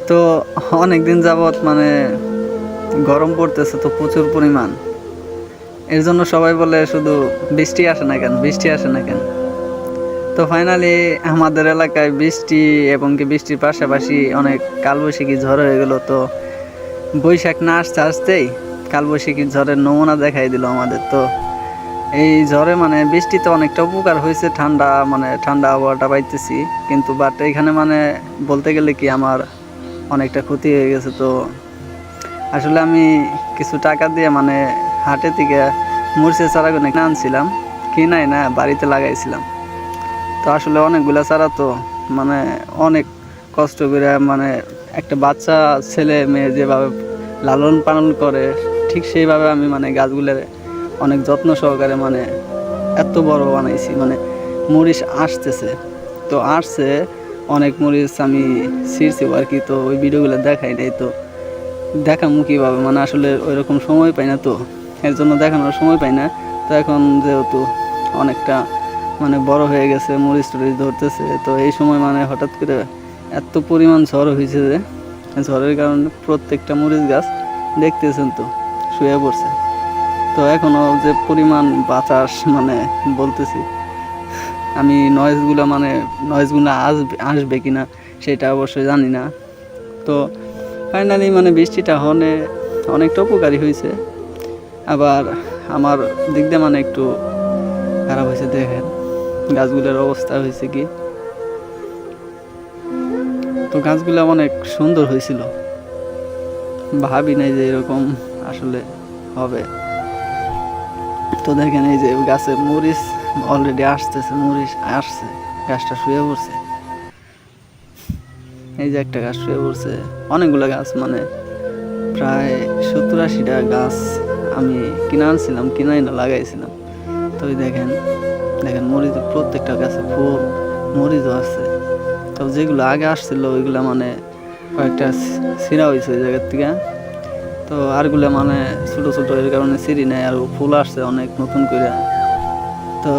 তো অনেক দিন যাবৎ মানে গরম পড়তেছে তো প্রচুর পরিমাণ। এর জন্য সবাই বলে শুধু বৃষ্টি আসে না কেন, বৃষ্টি আসে না কেন। তো ফাইনালি আমাদের এলাকায় বৃষ্টি এবং কি বৃষ্টির পাশাপাশি অনেক কালবৈশাখী ঝড় হয়ে গেল। তো বৈশাখ না আসতে আসতেই কালবৈশাখী ঝড়ের নমুনা দেখাই দিল আমাদের। তো এই ঝড়ে মানে বৃষ্টিতে অনেকটা উপকার হয়েছে, ঠান্ডা মানে ঠান্ডা আবহাওয়াটা পাইতেছি, কিন্তু বাট এখানে মানে বলতে গেলে কি আমার অনেকটা ক্ষতি হয়ে গেছে। তো আসলে আমি কিছু টাকা দিয়ে মানে হাটে থেকে মরিচের চারাগুলো কিনে আনছিলাম, কিনাই না বাড়িতে লাগাইছিলাম। তো আসলে অনেকগুলা চারা, তো মানে অনেক কষ্ট করে মানে একটা বাচ্চা ছেলে মেয়ে যেভাবে লালন পালন করে ঠিক সেইভাবে আমি মানে গাছগুলোর অনেক যত্ন সহকারে মানে এত বড় বানাইছি। মানে মরিচ আসতেছে, তো আসছে অনেক মরিচ আমি ছিঁড়ছি আর কি। তো ওই ভিডিওগুলো দেখাই নাই, তো দেখামু কীভাবে, মানে আসলে ওই রকম সময় পাই না, তো এর জন্য দেখানোর সময় পাই না। তো এখন যেহেতু অনেকটা মানে বড় হয়ে গেছে, মরিচ টরিচ ধরতেছে, তো এই সময় মানে হঠাৎ করে এত পরিমাণ ঝড় হয়েছে যে ঝড়ের কারণে প্রত্যেকটা মরিচ গাছ দেখতেছেন তো শুয়ে পড়ছে। তো এখনও যে পরিমাণ বাতাস মানে বলতেছি, আমি নয়েজগুলো আসবে আসবে কি না সেটা অবশ্যই জানি না। তো ফাইনালি মানে বৃষ্টিটা হনে অনেকটা উপকারী হয়েছে, আবার আমার দিক দিয়ে মানে একটু খারাপ হয়েছে। দেখেন গাছগুলোর অবস্থা হয়েছে কি, তো গাছগুলো অনেক সুন্দর হয়েছিল, ভাবি নাই যে এরকম আসলে হবে। তো দেখেন এই যে গাছে মরিচ অলরেডি আসতেছে, মরিচ আসছে, গাছটা শুয়ে পড়ছে। এই যে একটা গাছ শুয়ে পড়ছে, অনেকগুলো গাছ মানে প্রায় 70-80টা গাছ আমি কিনে আনছিলাম, কিনাই না লাগাইছিলাম। তো ওই দেখেন দেখেন মরিচ প্রত্যেকটা গাছে ফুল, মরিচও আছে। তো যেগুলো আগে আসছিল ওইগুলো মানে কয়েকটা ছিঁড়া হয়েছে ওই জায়গার থেকে। তো আরগুলো মানে ছোটো ছোটো এর কারণে ছিঁড়ি নেয়, আর ফুল আসছে অনেক নতুন করে। তো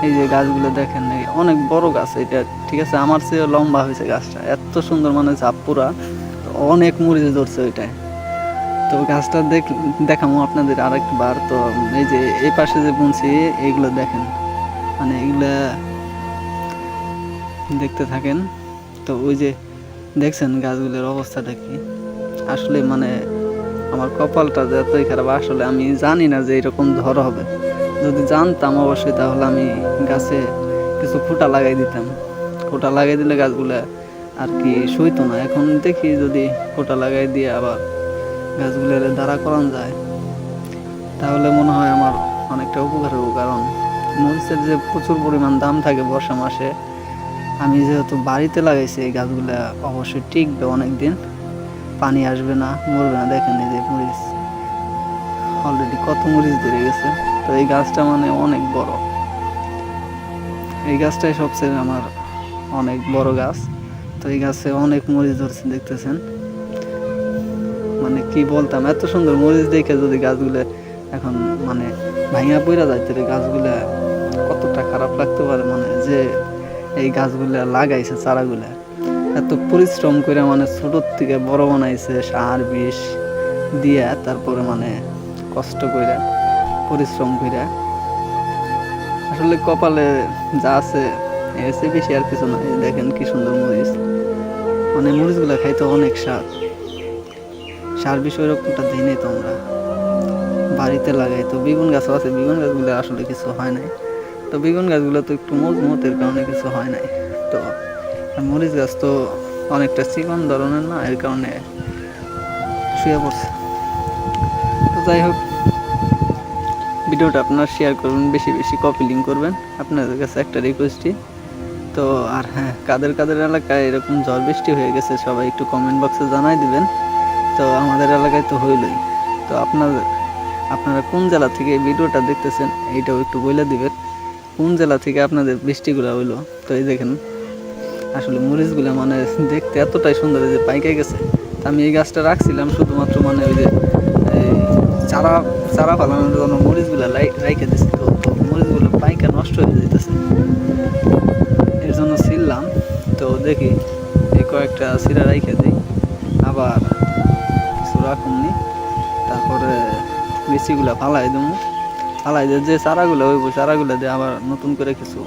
এই যে গাছগুলো দেখেন, অনেক বড় গাছ এটা, ঠিক আছে, আমার চেয়ে লম্বা হয়েছে গাছটা, এত সুন্দর মানে ঝাপপুরা, অনেক মরিচ ধরছে ওইটায়। তো গাছটা দেখাবো আপনাদের আরেকবার। তো এই যে এই পাশে যে বুনছি এইগুলো দেখেন, মানে এগুলা দেখতে থাকেন। তো ওই যে দেখছেন গাছগুলোর অবস্থাটা কি, আসলে মানে আমার কপালটা যে এতই খারাপ। আসলে আমি জানি না যে এরকম ঝড় হবে, যদি জানতাম অবশ্যই তাহলে আমি গাছে কিছু খুঁটা লাগাই দিতাম। খুঁটা লাগাই দিলে গাছগুলা আর কি সইতো না। এখন দেখি যদি খুঁটা লাগাই দিয়ে আবার গাছগুলোর দাঁড়া করানো যায় তাহলে মনে হয় আমার অনেকটা উপকার হবে। কারণ মরিচের যে প্রচুর পরিমাণ দাম থাকে বর্ষা মাসে, আমি যেহেতু বাড়িতে লাগাইছি এই গাছগুলা অবশ্যই টিকবে অনেক দিন, পানি আসবে না, মরবে না। দেখেন এই যে মরিচ অলরেডি কত মরিচ ধরে গেছে। তো এই গাছটা মানে অনেক বড়, এই গাছটাই সবচেয়ে আমার অনেক বড় গাছ। তো এই গাছে অনেক মরিচ ধরছে দেখতেছেন, মানে কি বলতাম, এত সুন্দর মরিচ দেখে যদি গাছগুলো এখন মানে ভাঙা পড়া যায় তাহলে গাছগুলা কতটা খারাপ লাগতে পারে। মানে যে এই গাছগুলা লাগাইছে চারাগুলা এত পরিশ্রম করে মানে ছোটোর থেকে বড় বানাইছে, সার বিষ দিয়া, তারপরে মানে কষ্ট করে পরিশ্রম করে, আসলে কপালে যা আছে এসে বেশি আর কিছু নয়। দেখেন কি সুন্দর মরিচ, মানে মরিচগুলা খাইতে অনেক স্বাদ। সার বিষ ওইরকমটা দিই নাই তো আমরা বাড়িতে লাগাই। তো বেগুন গাছও আছে, বেগুন গাছগুলো আসলে কিছু হয় নাই। তো বেগুন গাছগুলো তো একটু মজবুতের কারণে কিছু হয় নাই। তো মরিচ গাছ তো অনেকটা চিকন ধরনের না, এর কারণে শুয়ে পড়ছে। তো যাই হোক, ভিডিওটা আপনারা শেয়ার করবেন, বেশি বেশি কপি লিঙ্ক করবেন, আপনাদের কাছে একটা রিকোয়েস্টই। তো আর হ্যাঁ, কাদের কাদের এলাকায় এরকম ঝড় বৃষ্টি হয়ে গেছে সবাই একটু কমেন্ট বক্সে জানাই দিবেন। তো আমাদের এলাকায় তো হইলই। তো আপনারা কোন জেলা থেকে এই ভিডিওটা দেখতেছেন এইটাও একটু বলে দিবেন, কোন জেলা থেকে আপনাদের বৃষ্টিগুলো হইলো। তো এই দেখেন আসলে মরিচগুলো মানে দেখতে এতটাই সুন্দর যে পাইকে গেছে। আমি এই গাছটা রাখছিলাম শুধুমাত্র মানে ওই যে এই চারা চারা ফালানোর জন্য মরিচগুলো রাইখে দিচ্ছি। তো মরিচগুলো পাইকা নষ্ট হয়ে যেতেছে, এর জন্য ছিললাম। তো দেখি এই কয়েকটা সিরা রাইখে দিই, আবার কিছু রাখুননি, তারপরে বিচিগুলা ফালাই দেবো, ফালাই দিয়ে যে চারাগুলো হইব চারাগুলো দিয়ে আবার নতুন করে কিছু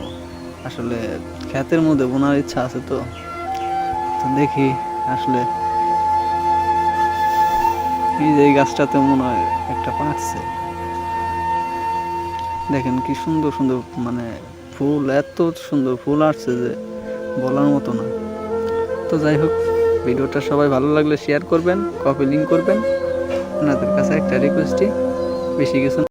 আসলে ক্ষেতের মধ্যে বোনার ইচ্ছা আছে। তো দেখি আসলে এই যে এই গাছটাতে মনে হয় একটা পাকছে, দেখেন কি সুন্দর সুন্দর মানে ফুল, এত সুন্দর ফুল আসছে যে বলার মতো না। তো যাই হোক, ভিডিওটা সবাই ভালো লাগলে শেয়ার করবেন, কপি লিঙ্ক করবেন। আপনাদের কাছে একটা রিকোয়েস্টই, বেশি কিছু